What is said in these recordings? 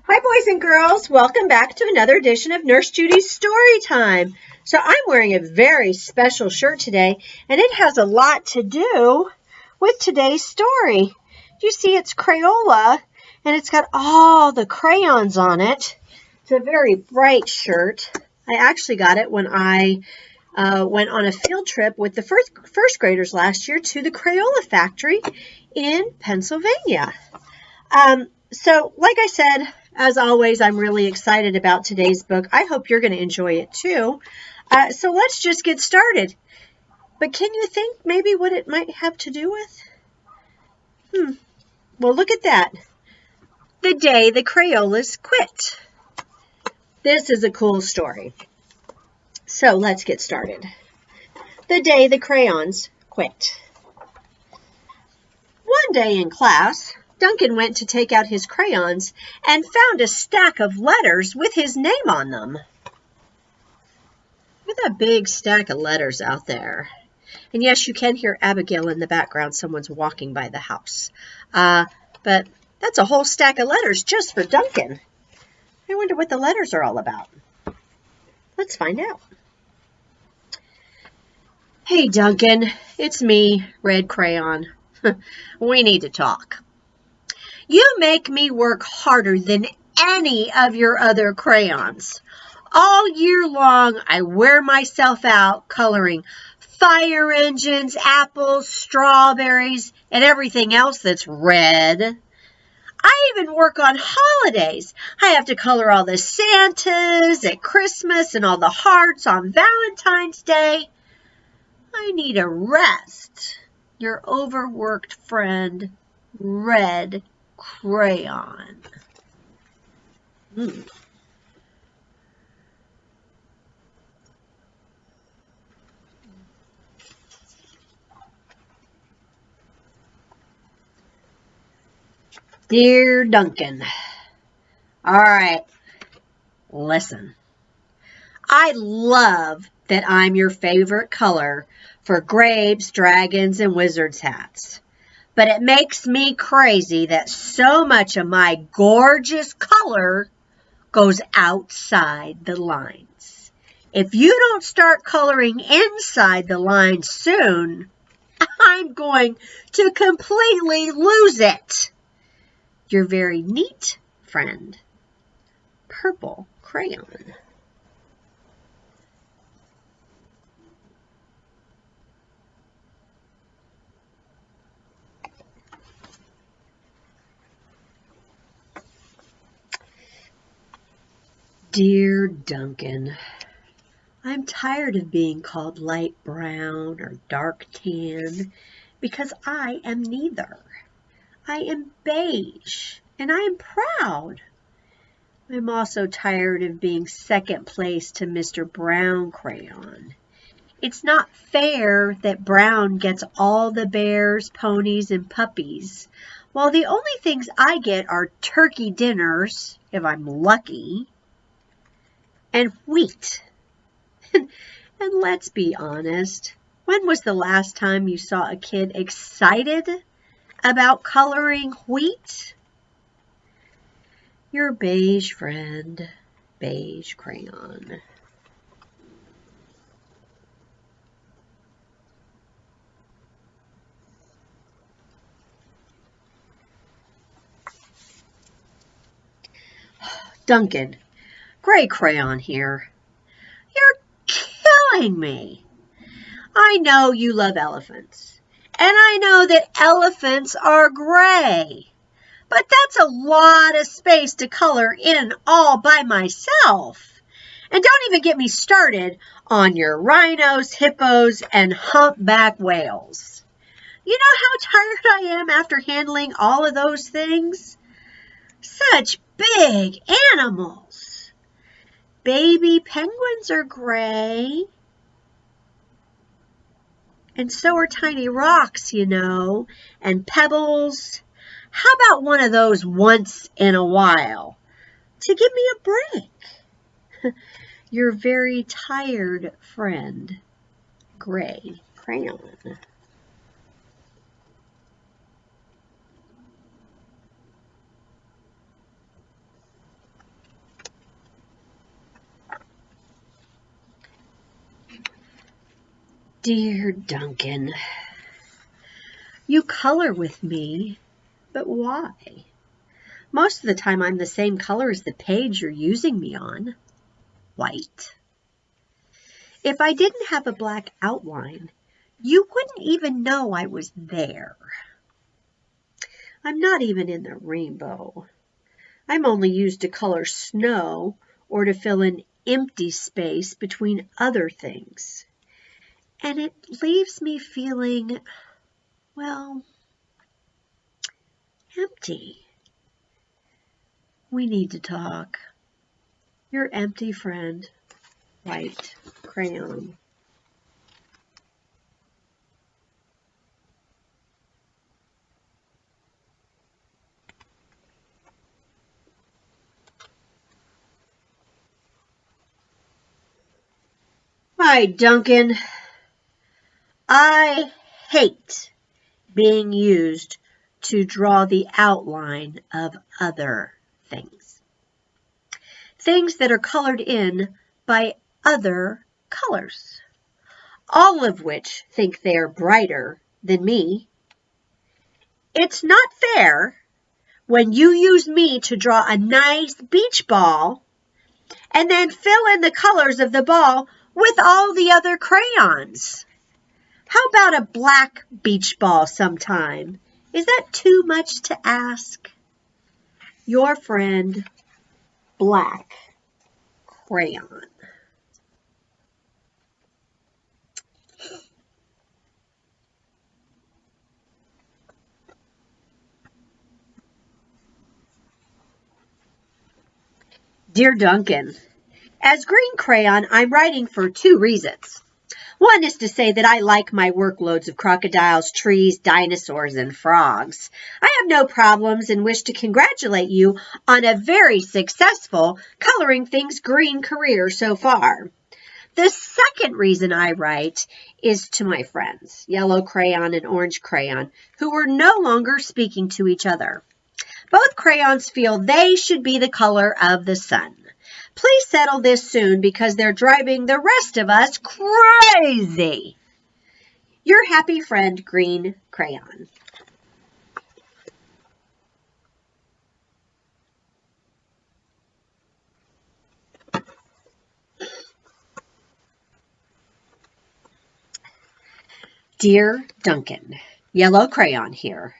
Hi, boys and girls. Welcome back to another edition of Nurse Judy's Story Time. So I'm wearing a very special shirt today, and it has a lot to do with today's story. You see, it's Crayola, and it's got all the crayons on it. It's a very bright shirt. I actually got it when I went on a field trip with the first graders last year to the Crayola factory in Pennsylvania. So, like I said, as always, I'm really excited about today's book. I hope you're going to enjoy it too. So let's just get started. But can you think maybe what it might have to do with? Well, look at that. The day the Crayolas quit. This is a cool story. So let's get started. The day the crayons quit. One day in class, Duncan went to take out his crayons and found a stack of letters with his name on them. Look at that big stack of letters out there. And yes, you can hear Abigail in the background. Someone's walking by the house. But that's a whole stack of letters just for Duncan. I wonder what the letters are all about. Let's find out. Hey, Duncan. It's me, Red Crayon. We need to talk. You make me work harder than any of your other crayons. All year long, I wear myself out coloring fire engines, apples, strawberries, and everything else that's red. I even work on holidays. I have to color all the Santas at Christmas and all the hearts on Valentine's Day. I need a rest. Your overworked friend, Red Crayon. Dear Duncan, all right, listen. I love that I'm your favorite color for grapes, dragons, and wizards' hats. But it makes me crazy that so much of my gorgeous color goes outside the lines. If you don't start coloring inside the lines soon, I'm going to completely lose it. Your very neat friend, Purple Crayon. Dear Duncan, I'm tired of being called light brown or dark tan because I am neither. I am beige and I am proud. I'm also tired of being second place to Mr. Brown Crayon. It's not fair that Brown gets all the bears, ponies, and puppies, while the only things I get are turkey dinners, if I'm lucky, and wheat. And let's be honest, when was the last time you saw a kid excited about coloring wheat? Your beige friend, Beige Crayon. Duncan, Gray Crayon here. You're killing me. I know you love elephants, and I know that elephants are gray, but that's a lot of space to color in all by myself. And don't even get me started on your rhinos, hippos, and humpback whales. You know how tired I am after handling all of those things? Such big animals. Baby penguins are gray. And so are tiny rocks, you know, and pebbles. How about one of those once in a while to give me a break? Your very tired friend, Gray Crayon. Dear Duncan, you color with me, but why? Most of the time I'm the same color as the page you're using me on, white. If I didn't have a black outline, you wouldn't even know I was there. I'm not even in the rainbow. I'm only used to color snow or to fill an empty space between other things. And it leaves me feeling, well, empty. We need to talk. Your empty friend, white crayon. Hi, Duncan. I hate being used to draw the outline of other things. Things that are colored in by other colors, all of which think they're brighter than me. It's not fair when you use me to draw a nice beach ball and then fill in the colors of the ball with all the other crayons. How about a black beach ball sometime? Is that too much to ask? Your friend, Black Crayon. Dear Duncan, as Green Crayon, I'm writing for 2 reasons. One is to say that I like my workloads of crocodiles, trees, dinosaurs, and frogs. I have no problems and wish to congratulate you on a very successful coloring things green career so far. The second reason I write is to my friends, Yellow Crayon and Orange Crayon, who are no longer speaking to each other. Both crayons feel they should be the color of the sun. Please settle this soon because they're driving the rest of us crazy. Your happy friend, Green Crayon. Dear Duncan, Yellow Crayon here.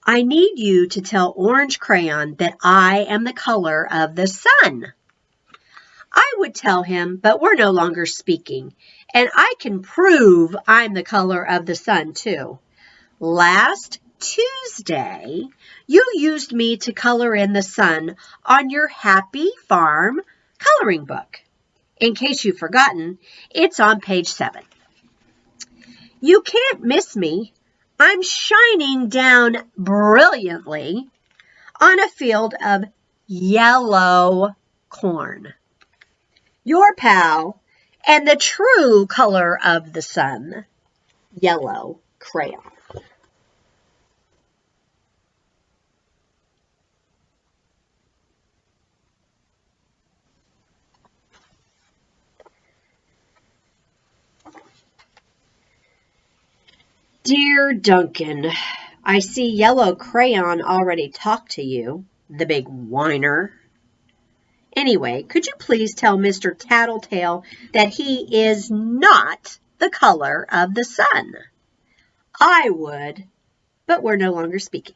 I need you to tell Orange Crayon that I am the color of the sun. I would tell him, but we're no longer speaking, and I can prove I'm the color of the sun too. Last Tuesday, you used me to color in the sun on your Happy Farm coloring book. In case you've forgotten, it's on page 7. You can't miss me. I'm shining down brilliantly on a field of yellow corn. Your pal and the true color of the sun, Yellow Crayon. Dear Duncan, I see Yellow Crayon already talked to you, the big whiner. Anyway, could you please tell Mr. Tattletale that he is not the color of the sun? I would, but we're no longer speaking.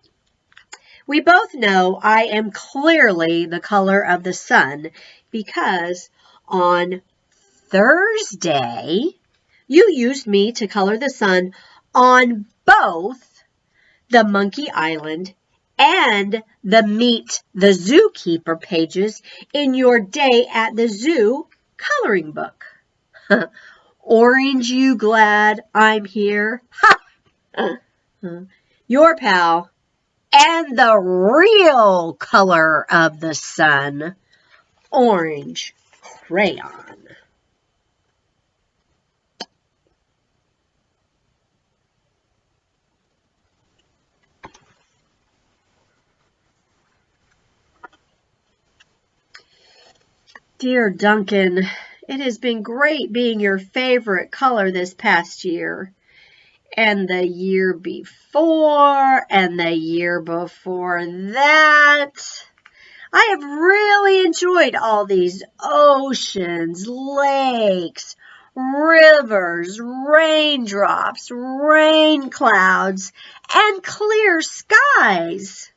We both know I am clearly the color of the sun because on Thursday, you used me to color the sun on both the Monkey Island and the Meet the Zookeeper pages in your Day at the Zoo coloring book. Orange, you glad I'm here? Ha! Your pal and the real color of the sun, Orange Crayon. Dear Duncan, it has been great being your favorite color this past year. And the year before, and the year before that. I have really enjoyed all these oceans, lakes, rivers, raindrops, rain clouds, and clear skies.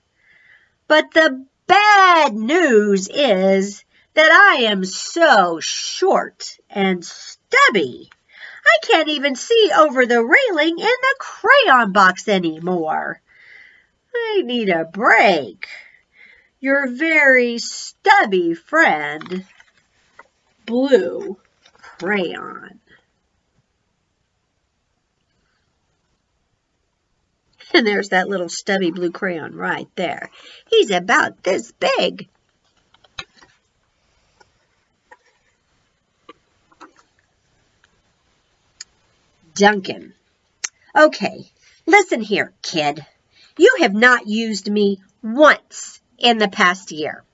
But the bad news is that I am so short and stubby. I can't even see over the railing in the crayon box anymore. I need a break. Your very stubby friend, Blue Crayon. And there's that little stubby blue crayon right there. He's about this big. Duncan. Okay, listen here, kid. You have not used me once in the past year.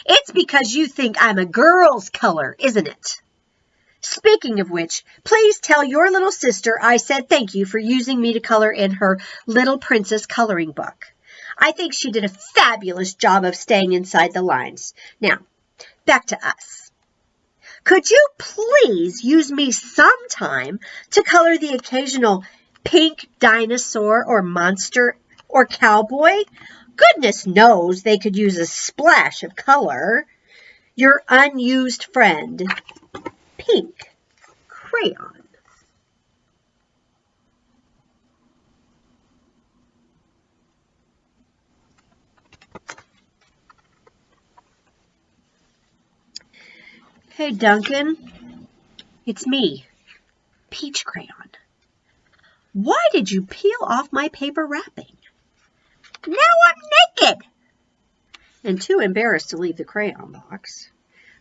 It's because you think I'm a girl's color, isn't it? Speaking of which, please tell your little sister I said thank you for using me to color in her Little Princess coloring book. I think she did a fabulous job of staying inside the lines. Now, back to us. Could you please use me sometime to color the occasional pink dinosaur or monster or cowboy? Goodness knows they could use a splash of color. Your unused friend, Pink Crayon. Hey, Duncan. It's me, Peach Crayon. Why did you peel off my paper wrapping? Now I'm naked and too embarrassed to leave the crayon box.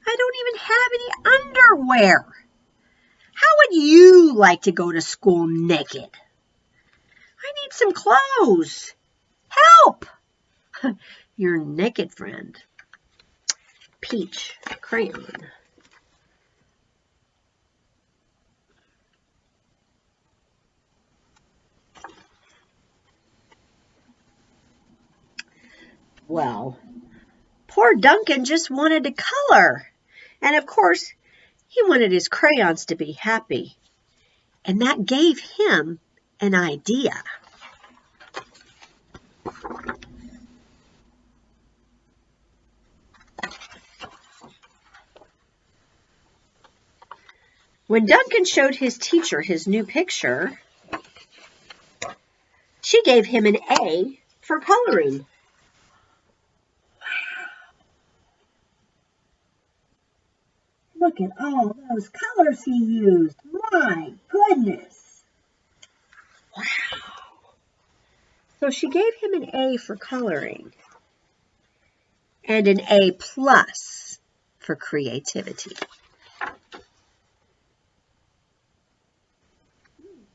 I don't even have any underwear. How would you like to go to school naked? I need some clothes. Help! Your naked friend, Peach Crayon. Well, poor Duncan just wanted to color. And of course, he wanted his crayons to be happy. And that gave him an idea. When Duncan showed his teacher his new picture, she gave him an A for coloring. Look at all those colors he used. My goodness. Wow. So she gave him an A for coloring and an A+ for creativity.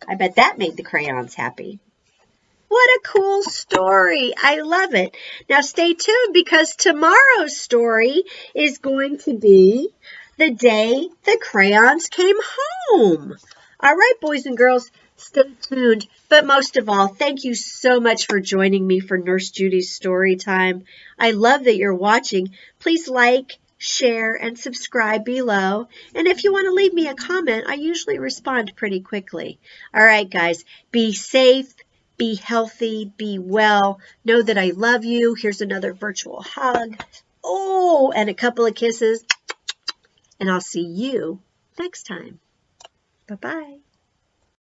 I bet that made the crayons happy. What a cool story. I love it. Now stay tuned because tomorrow's story is going to be the day the crayons came home. All right, boys and girls, stay tuned. But most of all, thank you so much for joining me for Nurse Judy's Story Time. I love that you're watching. Please like, share, and subscribe below. And if you want to leave me a comment, I usually respond pretty quickly. All right, guys, be safe, be healthy, be well. Know that I love you. Here's another virtual hug. Oh, and a couple of kisses. And I'll see you next time. Bye-bye.